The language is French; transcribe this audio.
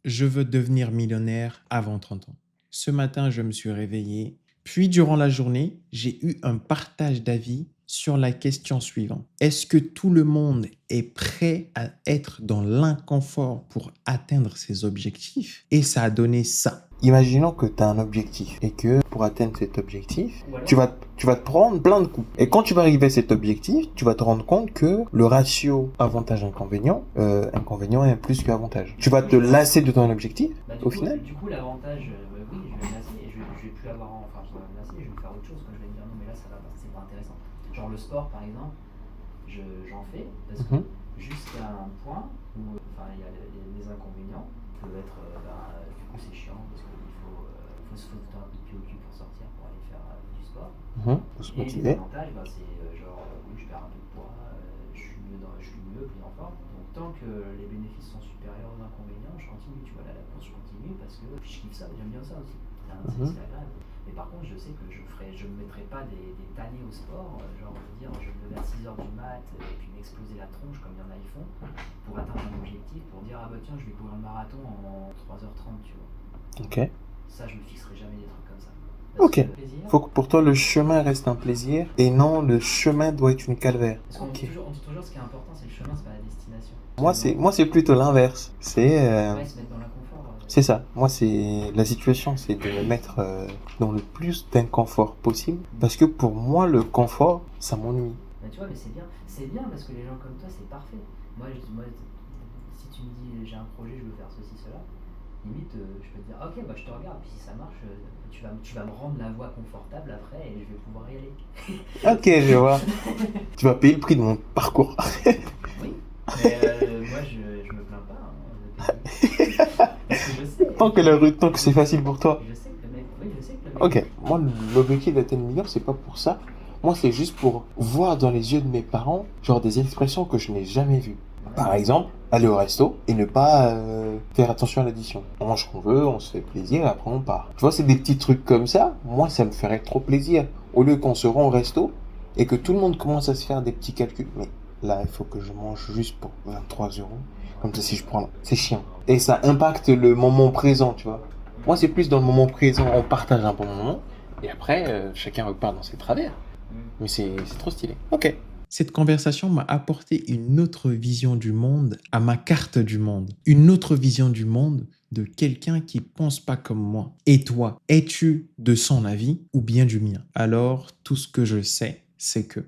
Je veux devenir millionnaire avant 30 ans. Ce matin, je me suis réveillé, puis durant la journée, j'ai eu un partage d'avis sur la question suivante. Est-ce que tout le monde est prêt à être dans l'inconfort pour atteindre ses objectifs? Et ça a donné ça. Imaginons que tu as un objectif et que pour atteindre cet objectif, tu vas te prendre plein de coups. Et quand tu vas arriver à cet objectif, tu vas te rendre compte que le ratio avantage-inconvénient, inconvénient est plus qu'avantage. Tu vas te lasser de ton objectif au final. Du coup, l'avantage, oui, je vais me lasser et je vais plus avoir. Enfin, je vais me lasser et je vais faire autre chose quand je vais me dire non, mais là, ça va pas, c'est pas intéressant. Genre le sport, par exemple, j'en fais parce que jusqu'à un point où enfin, il y a les inconvénients qui peuvent être. Du coup, c'est chiant parce qu'il faut se foutre un peu de pied au cul pour sortir, pour aller faire du sport. Pour se Et les motiver. avantages, c'est genre, oui, je perds un peu de poids, je suis mieux, plus en forme. Donc, tant que les bénéfices sont supérieurs aux inconvénients, je continue, tu vois, la course, je continue parce que je kiffe ça, j'aime bien ça aussi. C'est agréable. Mais par contre, je sais que je me mettrai pas des tannés au sport, genre dire je me lever à 6h du mat et puis m'exploser la tronche comme il y en a ils font, pour atteindre un objectif, pour dire ah bah tiens, je vais courir le marathon en 3h30, tu vois. Ok. Ça, je me fixerai jamais des trucs comme ça. Ok. Faut que pour toi le chemin reste un plaisir et non le chemin doit être une calvaire. Parce qu'on dit toujours ce qui est important, c'est le chemin, c'est pas la destination. Moi c'est plutôt l'inverse. C'est Ouais, se mettre dans l'inconfort. c'est ça. Moi c'est la situation, c'est de me mettre dans le plus d'inconfort possible parce que pour moi le confort ça m'ennuie. Mais tu vois, mais c'est bien parce que les gens comme toi, c'est parfait. Moi, si tu me dis j'ai un projet, je veux faire ceci, cela, limite, je peux te dire ok, bah je te regarde, puis si ça marche, tu vas me rendre la voie confortable après et je vais pouvoir y aller. Ok, je vois. Tu vas payer le prix de mon parcours. Oui, mais moi je me plains pas. Parce que je sais. Tant que c'est facile pour toi. Je sais que le mec. Oui, je sais que le mec. Ok, moi l'objectif d'atteindre le million, c'est pas pour ça. Moi, c'est juste pour voir dans les yeux de mes parents, genre des expressions que je n'ai jamais vues. Par exemple, aller au resto et ne pas faire attention à l'addition. On mange ce qu'on veut, on se fait plaisir, et après on part. Tu vois, c'est des petits trucs comme ça. Moi, ça me ferait trop plaisir. Au lieu qu'on se rend au resto et que tout le monde commence à se faire des petits calculs. Mais là, il faut que je mange juste pour 23 euros. Comme ça, si je prends, c'est chiant. Et ça impacte le moment présent, tu vois. Moi, c'est plus dans le moment présent, on partage un bon moment. Et après, chacun repart dans ses travers. Mais c'est trop stylé. Ok. Cette conversation m'a apporté une autre vision du monde à ma carte du monde. Une autre vision du monde de quelqu'un qui pense pas comme moi. Et toi, es-tu de son avis ou bien du mien? Alors, tout ce que je sais, c'est que